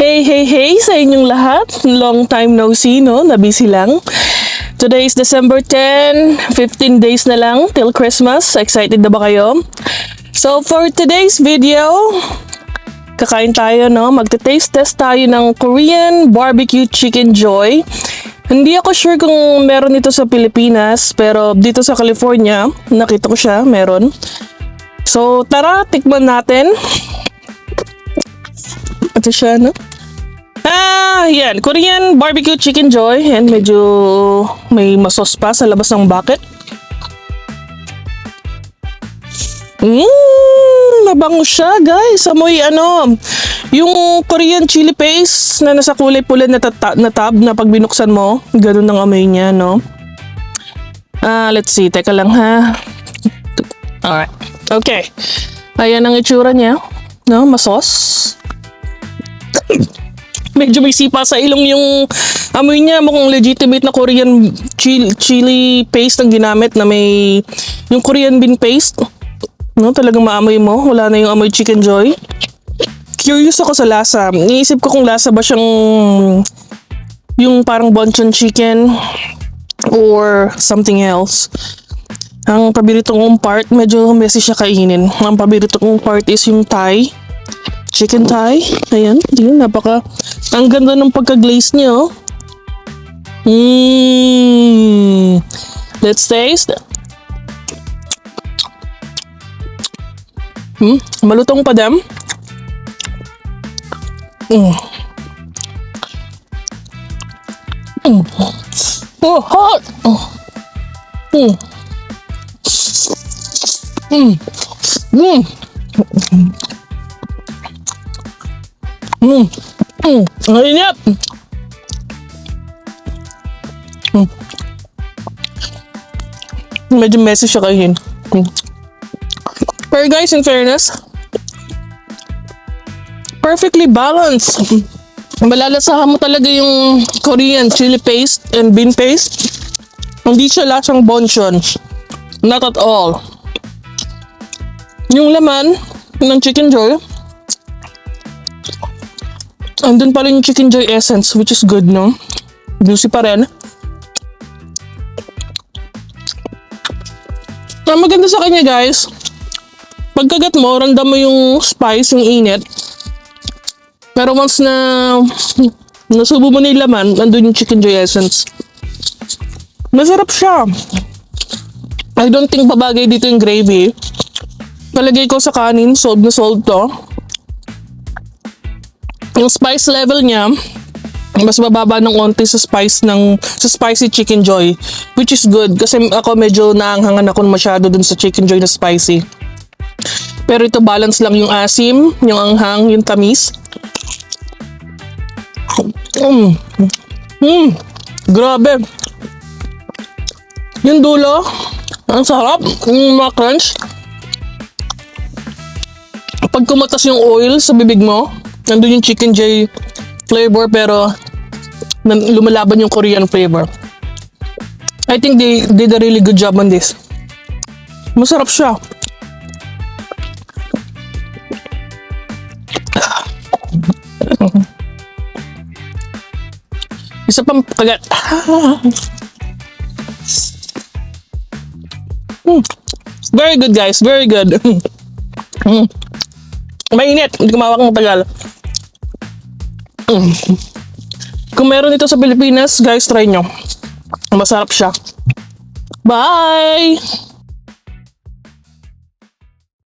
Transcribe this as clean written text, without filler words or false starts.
Hey, hey, hey sa inyong lahat. Long time no see, no? Nabisi lang. Today is December 10, 15 days na lang till Christmas. Excited na ba kayo? So for today's video, kakain tayo, no? Magte-taste test tayo ng Korean barbecue chicken joy. Hindi ako sure kung meron ito sa Pilipinas, pero dito sa California, nakita ko siya, meron. So tara, tikman natin. Ito siya, no? Yan. Korean barbecue chicken joy. And medyo may masos pa sa labas ng bucket. Mabango siya, guys. Amoy yung Korean chili paste na nasa kulay pula na tab na pag binuksan mo, ganun ang amoy niya, no? Let's see. Teka lang, ha? Alright. Okay. Ayan ang itsura niya. No? Masos. Medyo may sipa sa ilong yung amoy niya. Mukhang legitimate na Korean chili paste ang ginamit na may yung Korean bean paste. No, talagang maamoy mo. Wala na yung amoy chicken joy. Curious ako sa lasa. Iniisip ko kung lasa ba siyang yung parang bonchon chicken or something else. Ang paborito kong part, medyo messy siya kainin. Ang paborito kong part is yung thigh. Chicken thigh. Ayan. Yun, ang ganda ng pagka-glaze niya, oh. Let's taste. Malutong pa dam. Oh, hot. Ang inip. Medyo messy siya kainin. Pero guys, in fairness, perfectly balanced. Malalasahan mo talaga yung Korean chili paste and bean paste. Hindi siya lasang bonchon. Not at all. Yung laman ng chicken joy, andun pa rin yung chicken joy essence, which is good, no? Juicy pa rin. Ang maganda sa kanya, guys, pagkagat mo, randam mo yung spice, yung init. Pero once na nasubo mo na yung laman, andun yung chicken joy essence. Masarap siya. I don't think babagay dito yung gravy. Palagay ko sa kanin, sold na sold to. Yung spice level niya, mas mababa ng onti sa spicy chicken joy, which is good kasi ako medyo naanghangan ako masyado dun sa chicken joy na spicy. Pero ito balance lang yung asim, yung anghang, yung tamis. Grabe. Yung dulo, ang sarap, yung mga crunch. Pag kumatas yung oil sa bibig mo, nandun yung chicken joy flavor pero lumalaban yung Korean flavor. I think they did a really good job on this. Masarap siya. Isa pang kagat. Very good, guys. Very good. Mainit. Hindi ko mawak ng tagal. Kung meron ito sa Pilipinas, guys, try nyo. Masarap siya. Bye!